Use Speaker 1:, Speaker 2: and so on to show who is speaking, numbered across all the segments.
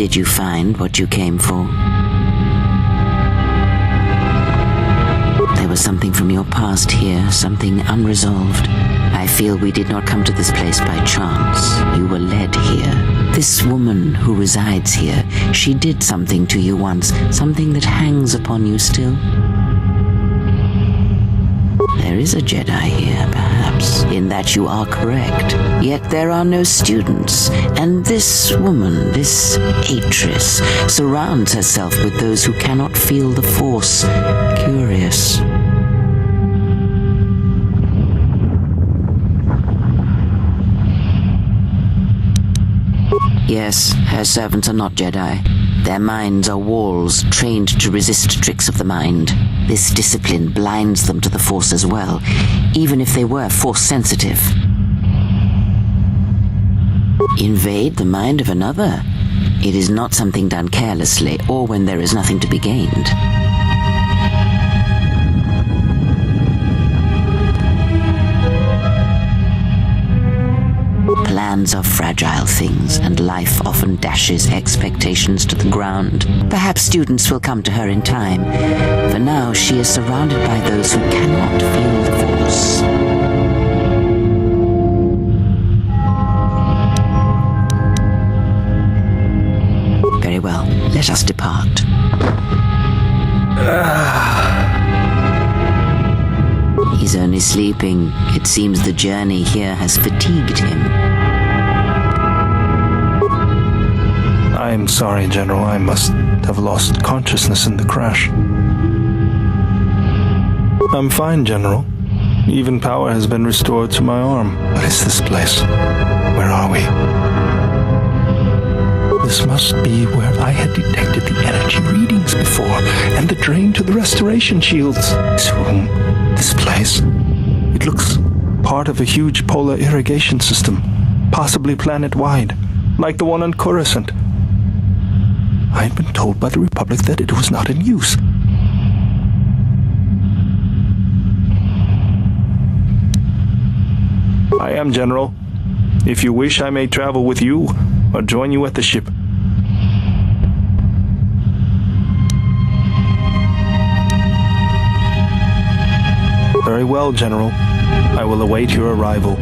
Speaker 1: Did you find what you came for? There was something from your past here, something unresolved. I feel we did not come to this place by chance. You were led here. This woman who resides here, she did something to you once, something that hangs upon you still. There is a Jedi here, perhaps, in that you are correct. Yet there are no students, and this woman, this Atress, surrounds herself with those who cannot feel the Force. Curious. Yes, her servants are not Jedi. Their minds are walls trained to resist tricks of the mind. This discipline blinds them to the Force as well, even if they were Force-sensitive. Invade the mind of another? It is not something done carelessly or when there is nothing to be gained. Plans are fragile things, and life often dashes expectations to the ground. Perhaps students will come to her in time. For now, she is surrounded by those who cannot feel the Force. Very well, let us depart. He's only sleeping. It seems the journey here has fatigued him.
Speaker 2: I'm sorry, General. I must have lost consciousness in the crash. I'm fine, General. Even power has been restored to my arm. What is this place? Where are we? This must be where I had detected the energy readings before, and the drain to the restoration shields. This room, this place, it looks part of a huge polar irrigation system, possibly planet-wide, like the one on Coruscant. I had been told by the Republic that it was not in use. I am, General. If you wish, I may travel with you or join you at the ship. Very well, General. I will await your arrival.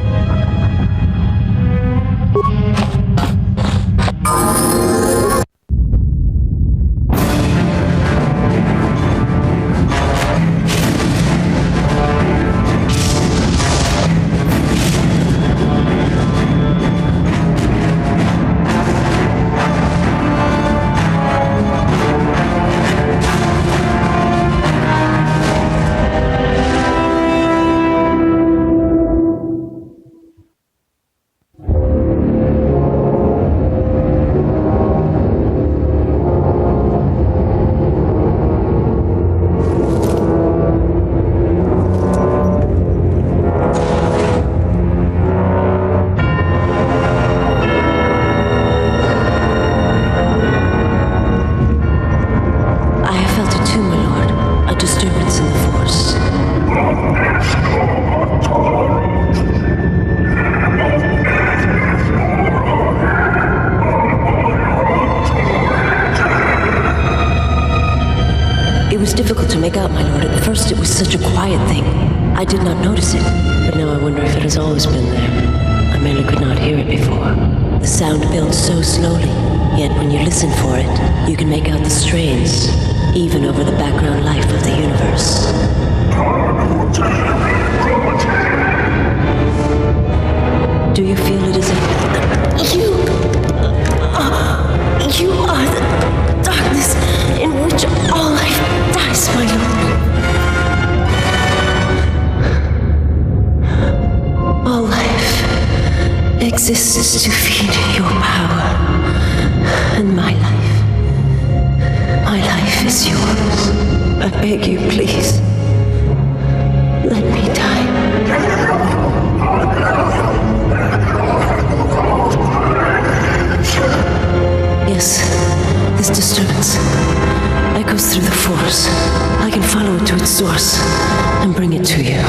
Speaker 3: It was difficult to make out, my lord. At first it was such a quiet thing. I did not notice it, but now I wonder if it has always been there. I merely could not hear it before. The sound builds so slowly, yet when you listen for it, you can make out the strains, even over the background life of the universe. Do you feel it is a... You are the darkness in which all life dies, my lord. All life exists to feed your power. And my life is yours. I beg you, please. Let me die. Yes, this disturbance echoes through the Force. I can follow it to its source and bring it to you.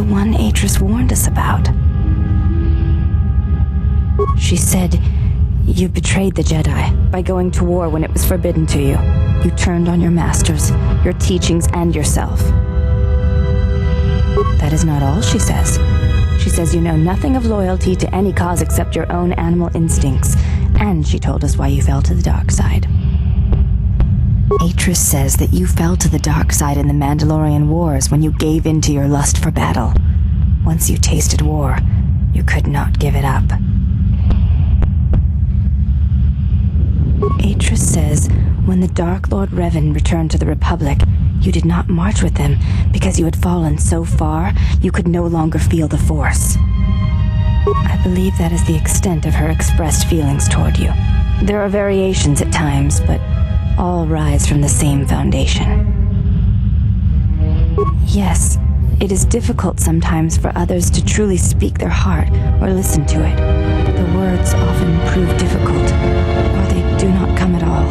Speaker 4: the one Atris warned us about. She said, you betrayed the Jedi by going to war when it was forbidden to you. You turned on your masters, your teachings, and yourself. That is not all, she says. She says you know nothing of loyalty to any cause except your own animal instincts, and she told us why you fell to the dark side. Atris says that you fell to the dark side in the Mandalorian Wars when you gave in to your lust for battle. Once you tasted war, you could not give it up. Atris says when the Dark Lord Revan returned to the Republic, you did not march with them because you had fallen so far you could no longer feel the Force. I believe that is the extent of her expressed feelings toward you. There are variations at times, but all rise from the same foundation. Yes, it is difficult sometimes for others to truly speak their heart or listen to it. The words often prove difficult, or they do not come at all.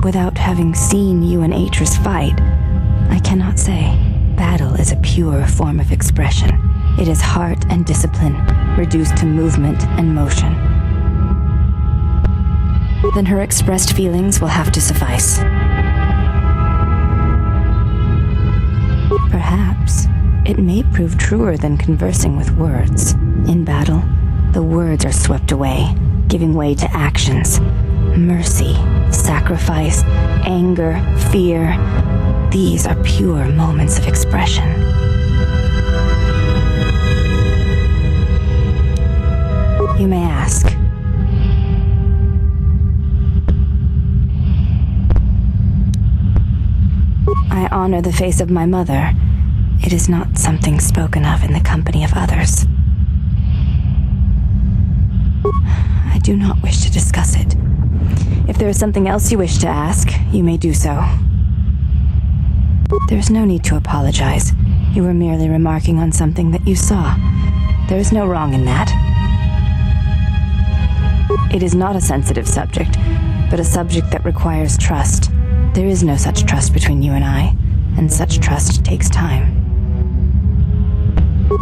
Speaker 4: Without having seen you and Atris fight, I cannot say. Battle is a pure form of expression. It is heart and discipline, reduced to movement and motion. Then her expressed feelings will have to suffice. Perhaps it may prove truer than conversing with words. In battle, the words are swept away, giving way to actions. Mercy, sacrifice, anger, fear. These are pure moments of expression. You may ask, I honor the face of my mother. It is not something spoken of in the company of others. I do not wish to discuss it. If there is something else you wish to ask, you may do so. There is no need to apologize. You were merely remarking on something that you saw. There is no wrong in that. It is not a sensitive subject, but a subject that requires trust. There is no such trust between you and I, and such trust takes time.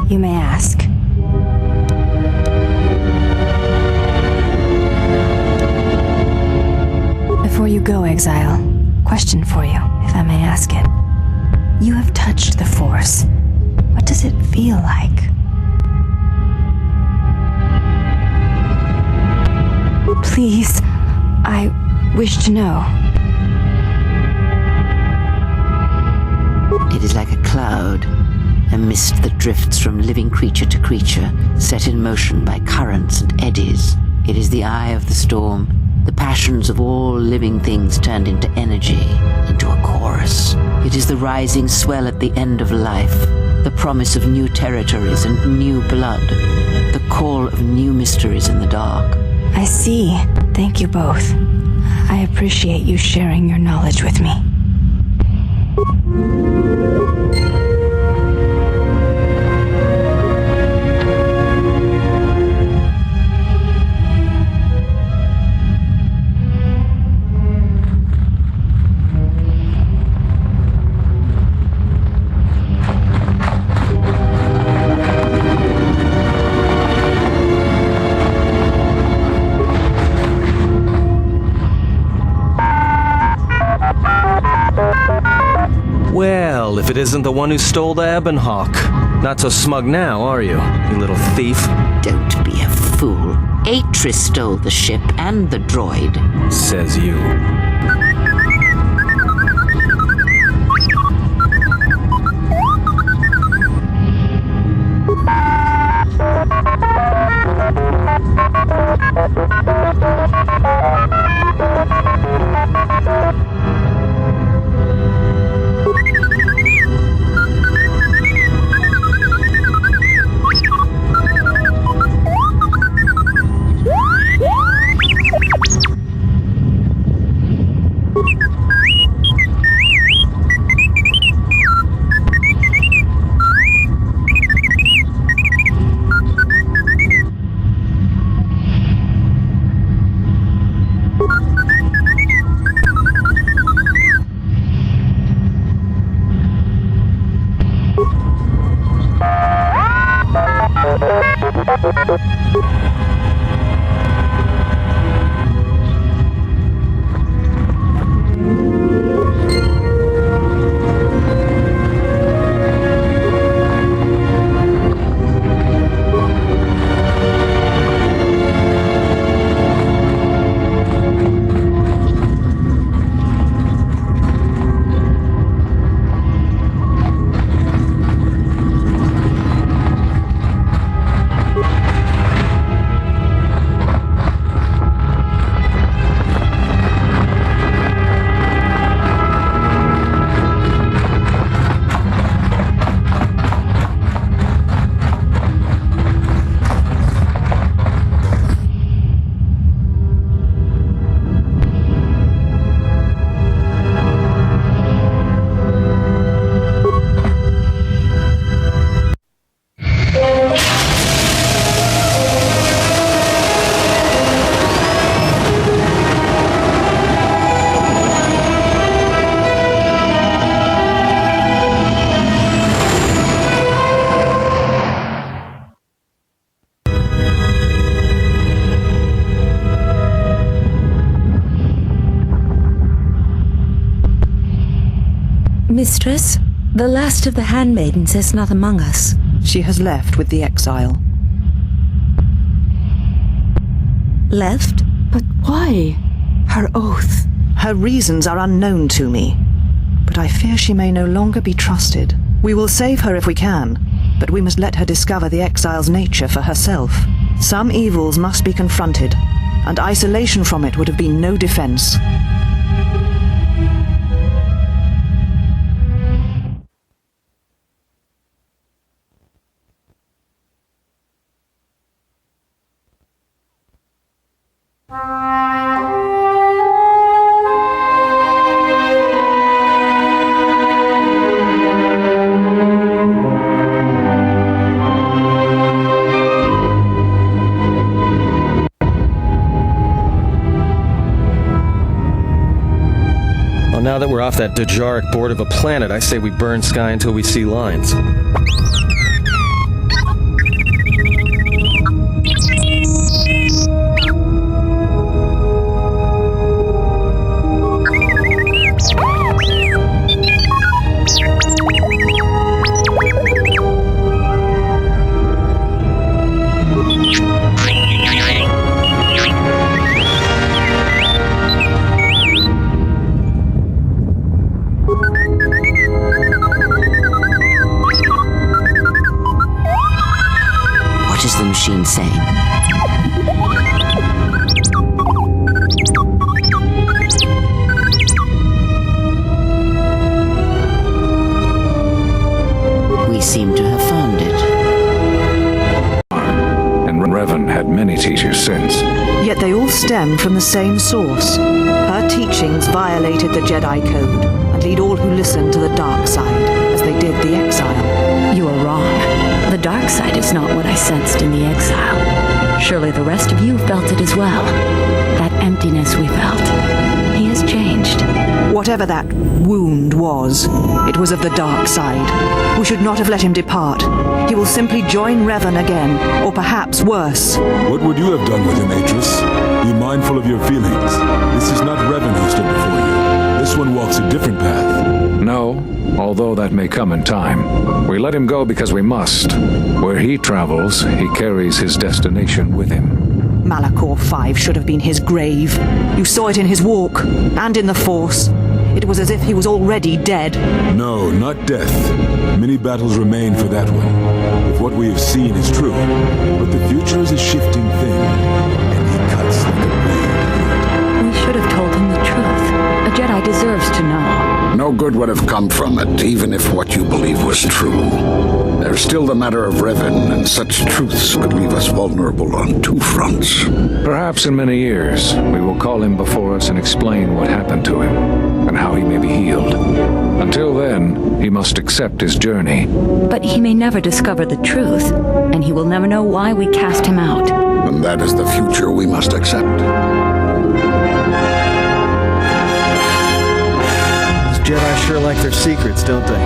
Speaker 4: You may ask. Before you go, Exile, question for you, if I may ask it. You have touched the Force. What does it feel like? Please, I wish to know.
Speaker 1: It is like a cloud, a mist that drifts from living creature to creature, set in motion by currents and eddies. It is the eye of the storm, the passions of all living things turned into energy, into a chorus. It is the rising swell at the end of life, the promise of new territories and new blood, the call of new mysteries in the dark.
Speaker 4: I see. Thank you both. I appreciate you sharing your knowledge with me.
Speaker 5: Well, if it isn't the one who stole the Ebon Hawk. Not so smug now, are you little thief?
Speaker 1: Don't be a fool. Atris stole the ship and the droid.
Speaker 5: Says you.
Speaker 6: Mistress, the last of the handmaidens is not among us.
Speaker 7: She has left with the exile.
Speaker 6: Left?
Speaker 4: But why?
Speaker 7: Her oath. Her reasons are unknown to me. But I fear she may no longer be trusted. We will save her if we can, but we must let her discover the exile's nature for herself. Some evils must be confronted, and isolation from it would have been no defense.
Speaker 5: Now that we're off that Dejaric board of a planet, I say we burn sky until we see lines.
Speaker 1: What is the machine saying? We seem to have found it.
Speaker 8: And Revan had many teachers since.
Speaker 7: Yet they all stem from the same source. Her teachings violated the Jedi Code and lead all who listen to the dark side, as they did the exile.
Speaker 4: You are wrong. The dark side is not what I sensed in the exile. Surely the rest of you felt it as well. That emptiness we felt. He has changed.
Speaker 7: Whatever that wound was, it was of the dark side. We should not have let him depart. He will simply join Revan again, or perhaps worse.
Speaker 9: What would you have done with him, Atris? Be mindful of your feelings. This is not Revan who stood before you. This one walks a different path.
Speaker 8: No, although that may come in time. We let him go because we must. Where he travels, he carries his destination with him.
Speaker 7: Malachor 5 should have been his grave. You saw it in his walk, and in the Force. It was as if he was already dead.
Speaker 9: No, not death. Many battles remain for that one, if what we have seen is true. But the future is a shifting thing, and he cuts like a blade.
Speaker 4: We should have told him the truth. A Jedi deserves to know.
Speaker 10: No good would have come from it, even if what you believe was true. There's still the matter of Revan, and such truths could leave us vulnerable on two fronts.
Speaker 8: Perhaps in many years, we will call him before us and explain what happened to him, and how he may be healed. Until then, he must accept his journey.
Speaker 4: But he may never discover the truth, and he will never know why we cast him out.
Speaker 10: And that is the future we must accept.
Speaker 5: Jedi sure like their secrets, don't they?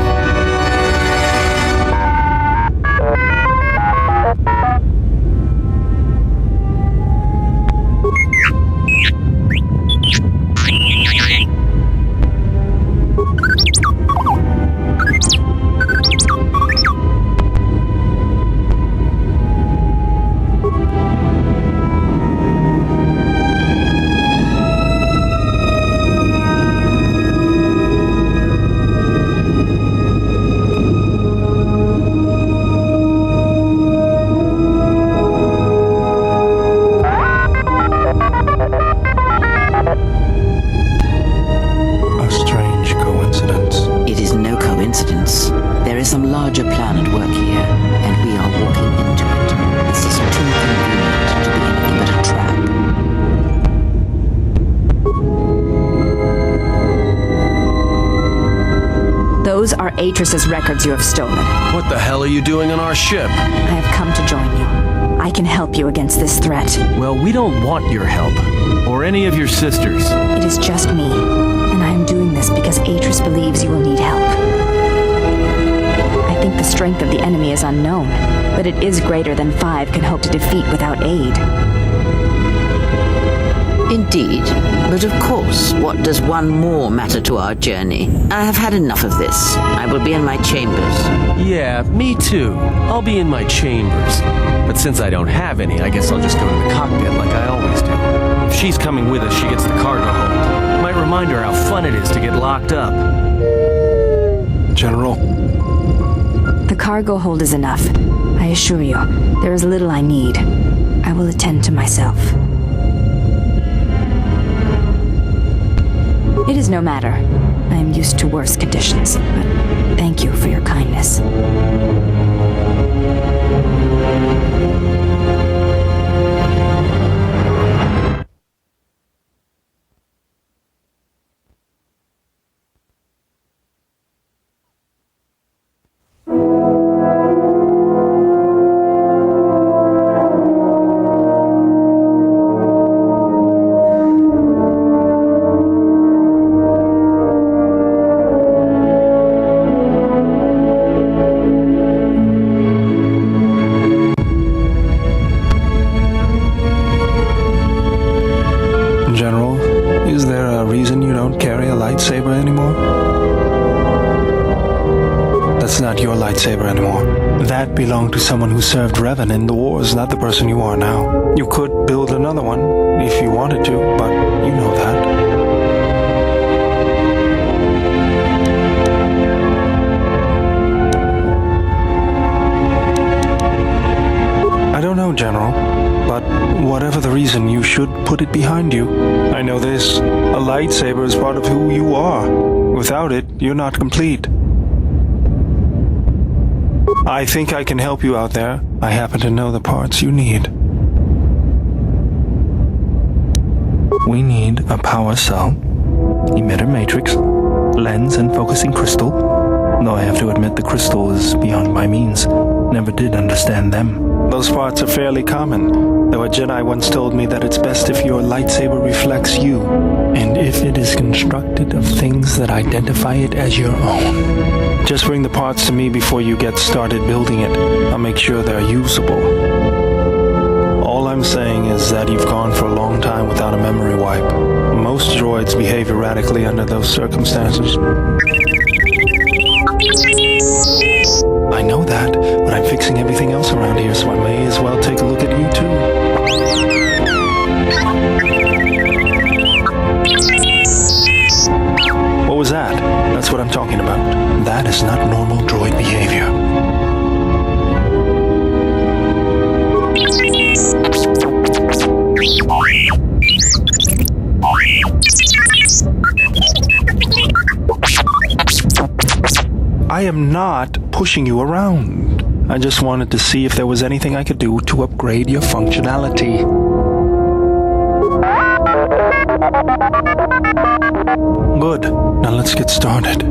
Speaker 4: Atris's records you have stolen.
Speaker 5: What the hell are you doing on our ship?
Speaker 4: I have come to join you. I can help you against this threat.
Speaker 5: Well, we don't want your help. Or any of your sisters.
Speaker 4: It is just me, and I am doing this because Atris believes you will need help. I think the strength of the enemy is unknown, but it is greater than 5 can hope to defeat without aid.
Speaker 1: Indeed. But of course, what does one more matter to our journey? I have had enough of this. I will be in my chambers.
Speaker 5: Yeah, me too. I'll be in my chambers. But since I don't have any, I guess I'll just go to the cockpit like I always do. If she's coming with us, she gets the cargo hold. Might remind her how fun it is to get locked up.
Speaker 2: General,
Speaker 4: The cargo hold is enough. I assure you, there is little I need. I will attend to myself. It is no matter. I am used to worse conditions, but thank you for your kindness.
Speaker 2: General, is there a reason you don't carry a lightsaber anymore? That's not your lightsaber anymore. That belonged to someone who served Revan in the wars, not the person you are now. You could build another one if you wanted to, but you know that. I don't know, General, but whatever the reason, you should put it behind you. I know this. A lightsaber is part of who you are. Without it, you're not complete. I think I can help you out there. I happen to know the parts you need. We need a power cell, emitter matrix, lens and focusing crystal. Though I have to admit the crystal is beyond my means. Never did understand them. Those parts are fairly common, though a Jedi once told me that it's best if your lightsaber reflects you, and if it is constructed of things that identify it as your own. Just bring the parts to me before you get started building it. I'll make sure they're usable. All I'm saying is that you've gone for a long time without a memory wipe. Most droids behave erratically under those circumstances. I know that, but I'm fixing everything else around here, so I may as well take a look at you too. What was that? That's what I'm talking about. That is not normal droid behavior. I am not pushing you around. I just wanted to see if there was anything I could do to upgrade your functionality. Good. Now let's get started.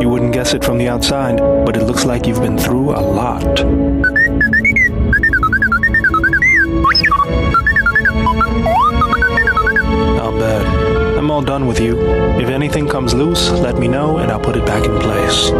Speaker 2: You wouldn't guess it from the outside, but it looks like you've been through a lot. I'll bet. I'm all done with you. If anything comes loose, let me know and I'll put it back in place.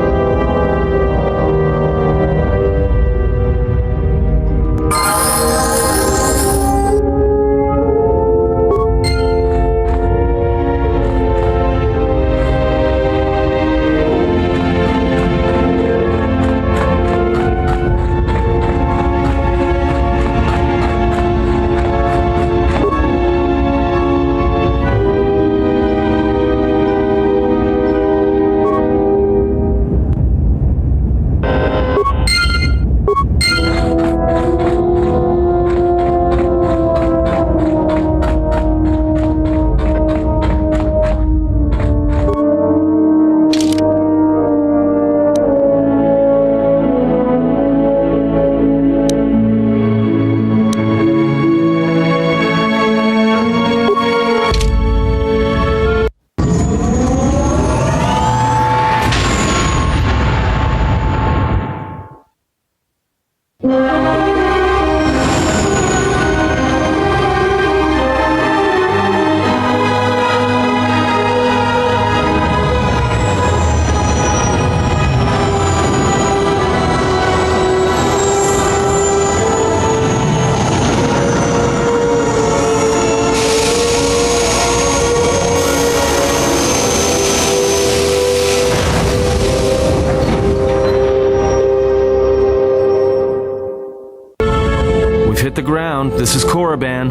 Speaker 5: hit the ground. This is Korriban.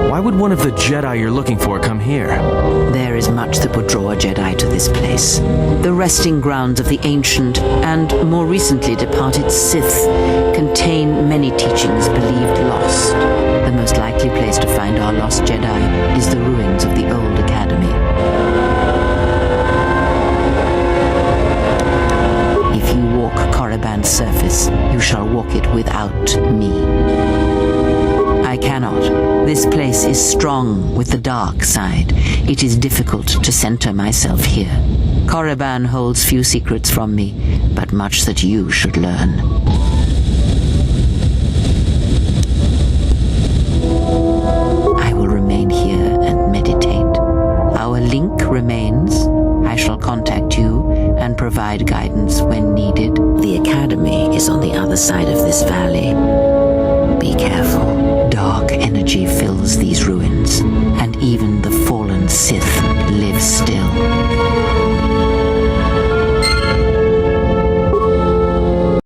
Speaker 5: Why would one of the Jedi you're looking for come here?
Speaker 1: There is much that would draw a Jedi to this place. The resting grounds of the ancient and more recently departed Sith contain many teachings believed lost. The most likely place to find our lost Jedi is the ruins of the old academy. If you walk Korriban's surface, you shall walk it without me. I cannot. This place is strong with the dark side. It is difficult to center myself here. Korriban holds few secrets from me, but much that you should learn. I will remain here and meditate. Our link remains. I shall contact you and provide guidance when needed. The academy is on the other side of this valley. Be careful. Dark energy fills these ruins, and even the fallen Sith live still.